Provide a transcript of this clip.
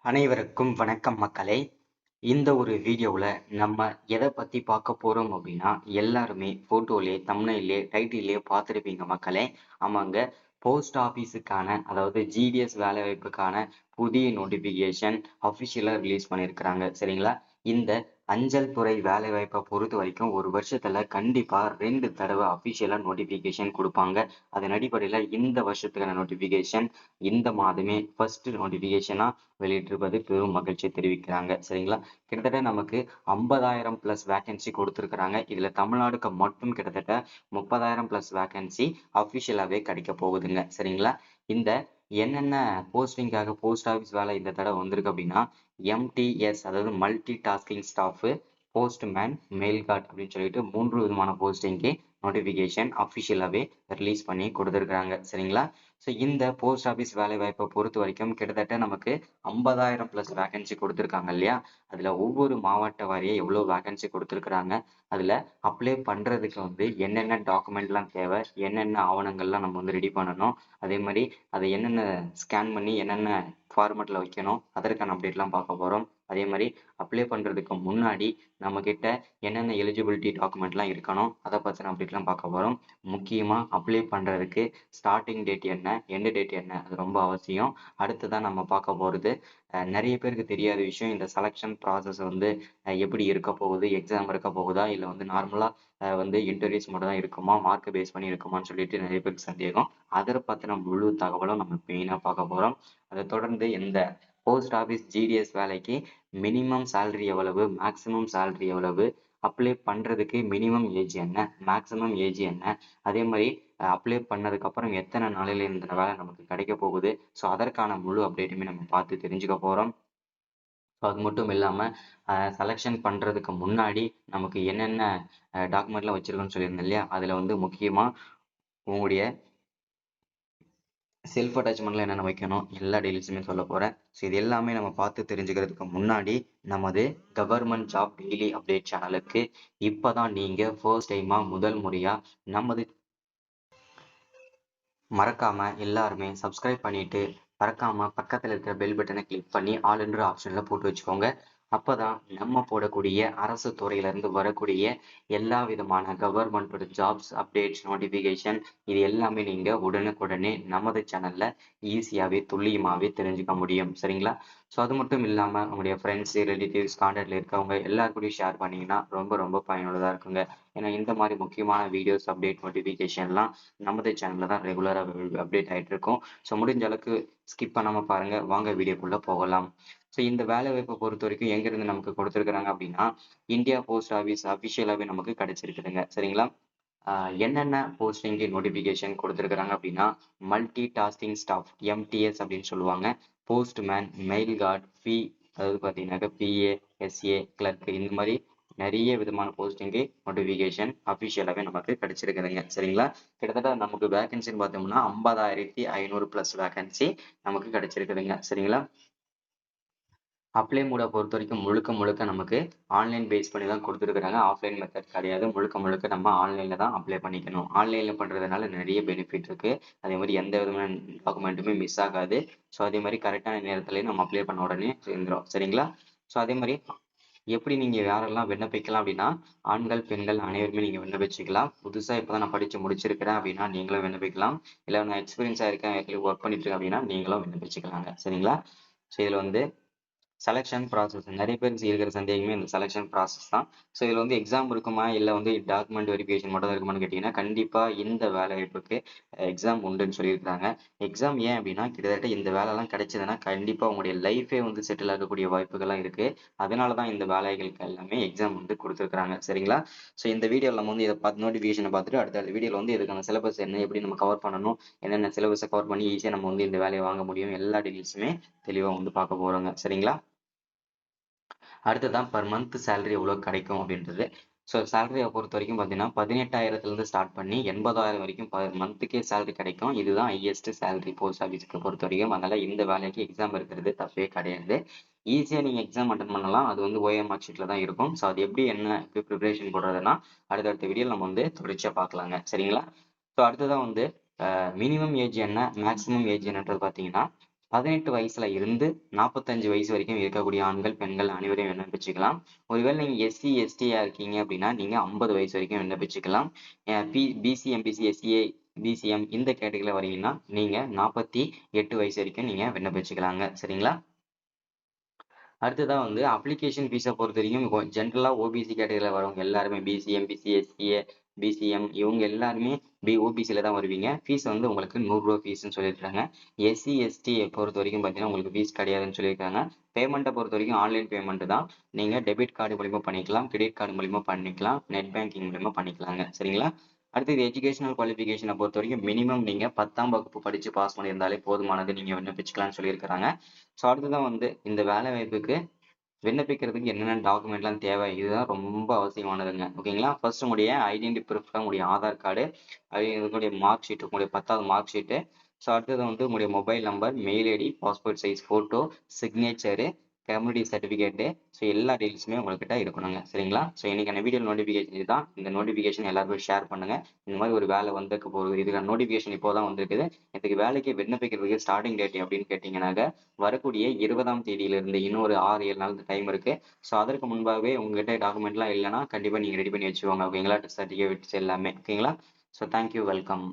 அனைவருக்கும் வணக்கம் மக்களே. இந்த ஒரு வீடியோவில் நம்ம எதை பற்றி பார்க்க போகிறோம் அப்படின்னா, எல்லாருமே ஃபோட்டோலே தம்ப்நெயிலே டைட்டிலே பார்த்துருப்பீங்க மக்களே. ஆமாங்க, போஸ்ட் ஆஃபீஸுக்கான அதாவது ஜிடிஎஸ் வேலைவாய்ப்புக்கான புதிய நோட்டிஃபிகேஷன் அஃபிஷியலாக ரிலீஸ் பண்ணியிருக்கிறாங்க. சரிங்களா? இந்த அஞ்சல் துறை வேலைவாய்ப்பை பொறுத்த வரைக்கும் ஒரு வருஷத்துல கண்டிப்பா 2 தடவை அஃபிஷியலா நோட்டிஃபிகேஷன் கொடுப்பாங்க. அதன் அடிப்படையில் இந்த வருஷத்துக்கான நோட்டிஃபிகேஷன் இந்த மாதமே ஃபர்ஸ்ட் நோட்டிஃபிகேஷனா வெளியிட்டிருப்பது பெரும் மகிழ்ச்சி தெரிவிக்கிறாங்க. சரிங்களா? கிட்டத்தட்ட நமக்கு 50,000 பிளஸ் வேகன்சி கொடுத்துருக்குறாங்க. இதுல தமிழ்நாடுக்கு மட்டும் கிட்டத்தட்ட 30,000 பிளஸ் வேகன்சி அஃபிஷியலாவே கிடைக்க போகுதுங்க. சரிங்களா? இந்த என்னென்ன போஸ்டிங்காக போஸ்ட் ஆஃபீஸ் வேலை இந்த தடவை வந்திருக்கு அப்படின்னா, எம்டிஎஸ் அதாவது multi tasking staff, postman, mail card அப்படின்னு சொல்லிட்டு 3 விதமான போஸ்டிங்க்கு நோட்டிஃபிகேஷன் அஃபிஷியலாகவே ரிலீஸ் பண்ணி கொடுத்துருக்குறாங்க. சரிங்களா? ஸோ இந்த போஸ்ட் ஆஃபீஸ் வேலை வாய்ப்பை பொறுத்த வரைக்கும் கிட்டத்தட்ட நமக்கு 50,000 பிளஸ் வேகன்சி கொடுத்துருக்காங்க இல்லையா? அதில் ஒவ்வொரு மாவட்ட வாரியாக எவ்வளோ வேகன்சி கொடுத்துருக்குறாங்க, அதில் அப்ளை பண்ணுறதுக்கு என்னென்ன டாக்குமெண்ட்லாம் தேவை, என்னென்ன ஆவணங்கள்லாம் நம்ம ரெடி பண்ணணும், அதே மாதிரி அதை என்னென்ன ஸ்கேன் பண்ணி என்னென்ன ஃபார்மெட்டில் வைக்கணும், அதற்கான அப்டேட்லாம் பார்க்க போகிறோம். அதே மாதிரி அப்ளை பண்ணுறதுக்கு முன்னாடி நம்மக்கிட்ட என்னென்ன எலிஜிபிலிட்டி டாக்குமெண்ட்லாம் இருக்கணும், அதை பற்றின அப்டேட்லாம் பார்க்க போகிறோம். முக்கியமாக அப்ளை பண்ணுறதுக்கு ஸ்டார்டிங் டேட் என்ன, எண்டு டேட் என்ன, அது ரொம்ப அவசியம். அடுத்ததான் நம்ம பார்க்க போகிறது நிறைய பேருக்கு தெரியாத விஷயம், இந்த செலெக்ஷன் ப்ராசஸ் எப்படி இருக்க போகுது, எக்ஸாம் இருக்க போகுதா, இல்லை நார்மலாக இன்டர்வியூஸ் மட்டும் தான் இருக்குமா, மார்க் பேஸ் பண்ணி இருக்குமான்னு சொல்லிட்டு நிறைய பேருக்கு சந்தேகம். அதை பற்றின முழு தகவலும் நம்ம மெயினாக பார்க்க போகிறோம். அதை தொடர்ந்து இந்த போஸ்ட் ஆஃபீஸ் ஜிடிஎஸ் வேலைக்கு மினிமம் சேலரி எவ்வளவு, மேக்ஸிமம் சேலரி எவ்வளவு, அப்ளை பண்ணுறதுக்கு மினிமம் ஏஜ் என்ன, மேக்ஸிமம் ஏஜ் என்ன, அதே மாதிரி அப்ளை பண்ணதுக்கப்புறம் எத்தனை நாளையில் இந்த வேலை நமக்கு கிடைக்க போகுது, ஸோ அதற்கான முழு அப்டேட்டுமே நம்ம பார்த்து தெரிஞ்சுக்க போகிறோம். ஸோ அது மட்டும் இல்லாமல் செலெக்ஷன் பண்ணுறதுக்கு முன்னாடி நமக்கு என்னென்ன டாக்குமெண்ட்லாம் வச்சுருக்கோன்னு சொல்லியிருந்தேன் இல்லையா? அதில் முக்கியமாக உங்களுடைய செல்ஃப் அட்டாச்மெண்ட்ல என்னென்ன வைக்கணும், எல்லா டீடைல்ஸுமே சொல்ல போகிறேன். ஸோ இது எல்லாமே நம்ம பார்த்து தெரிஞ்சுக்கிறதுக்கு முன்னாடி நமது கவர்மெண்ட் ஜாப் டெய்லி அப்டேட் சேனலுக்கு இப்போ தான் நீங்கள் ஃபர்ஸ்ட் டைமாக முதல் முறையாக நமது மறக்காம எல்லாருமே சப்ஸ்கிரைப் பண்ணிட்டு மறக்காம பக்கத்தில் இருக்கிற பெல் பட்டனை கிளிக் பண்ணி ஆல் என்ற ஆப்ஷன்ல போட்டு வச்சுக்கோங்க. அப்பதான் நம்ம போடக்கூடிய அரசு துறையிலிருந்து வரக்கூடிய எல்லா விதமான கவர்மெண்டோட ஜாப்ஸ் அப்டேட்ஸ் நோட்டிஃபிகேஷன் இது எல்லாமே நீங்க உடனுக்குடனே நமது சேனல்ல ஈஸியாவே துல்லியமாவே தெரிஞ்சுக்க முடியும். சரிங்களா? ஸோ அது மட்டும் இல்லாம உங்களுடைய ஃப்ரெண்ட்ஸ் ரிலேட்டிவ்ஸ் கான்டாக்ட்ல இருக்கவங்க எல்லாருக்கூடயும் ஷேர் பண்ணீங்கன்னா ரொம்ப ரொம்ப பயனுள்ளதா இருக்குங்க. ஏன்னா இந்த மாதிரி முக்கியமான வீடியோஸ் அப்டேட் நோட்டிஃபிகேஷன்லாம் நமது சேனல்ல தான் ரெகுலராக அப்டேட் ஆகிட்டு இருக்கும். ஸோ முடிஞ்ச அளவுக்கு ஸ்கிப் பண்ணாமல் பாருங்க. வாங்க வீடியோக்குள்ள போகலாம். ஸோ இந்த வேலை வாய்ப்பை பொறுத்த வரைக்கும் எங்கிருந்து நமக்கு கொடுத்துருக்குறாங்க அப்படின்னா, இந்தியா போஸ்ட் ஆஃபீஸ் அஃபிஷியலாகவே நமக்கு கிடைச்சிருக்குதுங்க. சரிங்களா? என்னென்ன போஸ்டிங்கு நோட்டிஃபிகேஷன் கொடுத்துருக்குறாங்க அப்படின்னா, மல்டி டாஸ்கிங் ஸ்டாஃப் எம்டிஎஸ் அப்படின்னு சொல்லுவாங்க, போஸ்ட்மேன், மெயில் கார்ட், அதாவது பார்த்தீங்கன்னாக்கா பிஏ, எஸ்ஏ, கிளர்க் இந்த மாதிரி நிறைய விதமான போஸ்டிங்கு நோட்டிஃபிகேஷன் அஃபிஷியலாகவே நமக்கு கிடைச்சிருக்குதுங்க. சரிங்களா? கிட்டத்தட்ட நமக்கு வேகன்சின்னு பார்த்தோம்னா 50,500 பிளஸ் வேகன்சி நமக்கு கிடைச்சிருக்குதுங்க. சரிங்களா? அப்ளை மோட பொறுத்த வரைக்கும் முழுக்க முழுக்க நமக்கு ஆன்லைன் பேஸ் பண்ணி தான் கொடுத்துருக்குறாங்க. ஆஃப்லைன் மெத்தட் கிடையாது. முழுக்க முழுக்க நம்ம ஆன்லைனில் தான் அப்ளை பண்ணிக்கணும். ஆன்லைனில் பண்ணுறதுனால நிறைய பெனிஃபிட் இருக்குது. அதே மாதிரி எந்த விதமான டாக்குமெண்ட்டுமே மிஸ் ஆகாது. ஸோ அதே மாதிரி கரெக்டான நேரத்துலேயே நம்ம அப்ளை பண்ண உடனே சேர்ந்துடும். சரிங்களா? ஸோ அதே மாதிரி எப்படி நீங்கள் யாரெல்லாம் விண்ணப்பிக்கலாம் அப்படின்னா, ஆண்கள் பெண்கள் அனைவருமே நீங்கள் விண்ணப்பிச்சுக்கலாம். புதுசாக இப்போ தான் நான் படித்து முடிச்சிருக்கிறேன் அப்படின்னா நீங்களும் விண்ணப்பிக்கலாம். இல்லை நான் எக்ஸ்பீரியன்ஸாக இருக்கேன், ஒர்க் பண்ணிட்டு இருக்கேன் அப்படின்னா நீங்களும் விண்ணப்பிச்சுக்கலாங்க. சரிங்களா? ஸோ இதில் செலெக்ஷன் ப்ராசஸ் நிறைய பேருக்கு இருக்கிற சந்தேகமே இந்த செலெக்ஷன் ப்ராசஸ் தான். ஸோ இதில் எக்ஸாம் இருக்குமா, இல்லை டாக்குமெண்ட் வெரிஃபிகேஷன் மட்டும் தான் இருக்குமான்னு கேட்டிங்கன்னா, கண்டிப்பாக இந்த வேலை வாய்ப்புக்கு எக்ஸாம் உண்டுன்னு சொல்லியிருக்காங்க. எக்ஸாம் ஏன் அப்படின்னா, கிட்டத்தட்ட இந்த வேலைலாம் கிடைச்சதுன்னா கண்டிப்பாக உங்களுடைய லைஃபே செட்டில் ஆகக்கூடிய வாய்ப்புகள்லாம் இருக்குது. அதனால தான் இந்த வேலைகளுக்கு எல்லாமே எக்ஸாம் கொடுத்துருக்குறாங்க. சரிங்களா? ஸோ இந்த வீடியோவில் நம்ம இதை பார்த்து நோட்டிஃபிகேஷனை பார்த்துட்டு அடுத்த வீடியோவில் இதுக்கான சிலபஸ் என்ன, எப்படி நம்ம கவர் பண்ணணும், என்னென்ன சிலபஸை கவர் பண்ணி ஈஸியாக நம்ம இந்த வேலையை வாங்க முடியும், எல்லா டீட்டெயில்ஸுமே தெளிவாக பார்க்க போகிறோங்க. சரிங்களா? அடுத்ததான் பர் மந்த் சேலரி எவ்வளோ கிடைக்கும் அப்படின்றது. ஸோ சேலரியை பொறுத்த வரைக்கும் பார்த்தீங்கன்னா 18,000லேருந்து ஸ்டார்ட் பண்ணி 80,000 வரைக்கும் பர் மந்த்துக்கே சேலரி கிடைக்கும். இதுதான் ஹையஸ்ட் சேலரி போஸ்ட் ஆஃபீஸுக்கு பொறுத்த வரைக்கும். அதனால் இந்த வேலைக்கு எக்ஸாம் இருக்கிறது தப்பே கிடையாது. ஈஸியாக நீங்கள் எக்ஸாம் அட்டன் பண்ணலாம். அது ஓஎம் மார்க் ஷீட்டில் தான் இருக்கும். ஸோ அது எப்படி ப்ரிப்பரேஷன் போடுறதுன்னா அடுத்தடுத்த வீடியோ நம்ம தொடர்ச்சியாக பார்க்கலாங்க. சரிங்களா? ஸோ அடுத்ததான் மினிமம் ஏஜ் என்ன, மேக்ஸிமம் ஏஜ் என்னன்றது பார்த்தீங்கன்னா, 18 வயசுல இருந்து 45 வயசு வரைக்கும் இருக்கக்கூடிய ஆண்கள், பெண்கள் அனைவரையும் விண்ணப்பிச்சுக்கலாம். ஒருவேளை நீங்க எஸ்சி, எஸ்டியா இருக்கீங்க அப்படின்னா, நீங்க 50 வயசு வரைக்கும் விண்ணப்பிச்சுக்கலாம். பிசி, எம்பிசி, எஸ்சிஏ, பிசிஎம் இந்த கேட்டகரியில வரீங்கன்னா, நீங்க 48 வயசு வரைக்கும் நீங்க விண்ணப்பிச்சுக்கலாங்க. சரிங்களா? அடுத்ததா வந்து அப்ளிகேஷன் ஃபீஸ பொறுத்தவரைக்கும் ஜென்ரலா ஓபிசி கேட்டகரியில வரவங்க எல்லாருமே பிசி, எம்பிசி, எஸ்சிஏ, பிசிஎம் இவங்க எல்லாருமே ஓபிசில தான் வருவீங்க. ஃபீஸ் வந்து உங்களுக்கு ரூ. 100 ஃபீஸ்ன்னு சொல்லியிருக்காங்க. எஸ்சி, எஸ்டி பொறுத்த வரைக்கும் பார்த்தீங்கன்னா, உங்களுக்கு ஃபீஸ் கிடையாதுன்னு சொல்லியிருக்காங்க. பேமெண்ட்ட பொறுத்த வரைக்கும் ஆன்லைன் பேமெண்ட் தான். நீங்க டெபிட் கார்டு மூலியமா பண்ணிக்கலாம், கிரெடிட் கார்டு மூலியமா பண்ணிக்கலாம், நெட் பேங்கிங் மூலியமா பண்ணிக்கலாங்க. சரிங்களா? அடுத்தது எஜுகேஷனல் குவாலிஃபிகேஷன பொறுத்தவரைக்கும் மினிமம் நீங்க 10ஆம் வகுப்பு படிச்சு பாஸ் பண்ணியிருந்தாலே போதுமானது. நீங்க விண்ணப்பிச்சுக்கலாம்னு சொல்லியிருக்காங்க. ஸோ அடுத்ததான் வந்து இந்த வேலை வாய்ப்புக்கு விண்ணப்பிக்கிறதுக்கு என்னென்ன டாக்குமெண்ட்லாம் தேவை இதுதான் ரொம்ப அவசியமானதுங்க. ஓகேங்களா? ஃபர்ஸ்ட் உங்களுடைய ஐடென்டி ப்ரூஃப்ல உங்களுடைய ஆதார் கார்டு, உங்களுடைய மார்க் ஷீட், உங்களுடைய 10வது மார்க் ஷீட்டு. ஸோ அடுத்தது வந்து உங்களுடைய mobile number, mail ID, passport size photo, signature, community certificate. So எல்லா டீட்டெயில்ஸுமே உங்கள்கிட்ட இருக்கணுங்க. சரிங்களா? ஸோ இன்னைக்கான வீடியோ நோட்டிஃபிகேஷன் இதுதான். இந்த நோட்டிஃபிகேஷன் எல்லாருக்கும் ஷேர் பண்ணுங்க. இந்த மாதிரி ஒரு வேலை வந்துருக்க போகுது. இதுக்கான நோட்டிஃபிகேஷன் இப்போ தான் வந்திருக்குது. இதுக்கு வேலைக்கு விண்ணப்பிக்கிறதுக்கு ஸ்டார்டிங் டேட் அப்படின்னு கேட்டீங்கன்னாக்க வரக்கூடிய 20ஆம் தேதியிலிருந்து இன்னும் ஒரு 6, 7 நாள் டைம் இருக்கு. ஸோ அதற்கு முன்பாகவே உங்ககிட்ட டாக்குமெண்ட்லாம் இல்லைன்னா கண்டிப்பா நீங்க ரெடி பண்ணி வச்சுக்கோங்க. ஓகேங்களா? சர்டிஃபிகேட்ஸ் எல்லாமே. ஓகேங்களா? So thank you. வெல்கம்.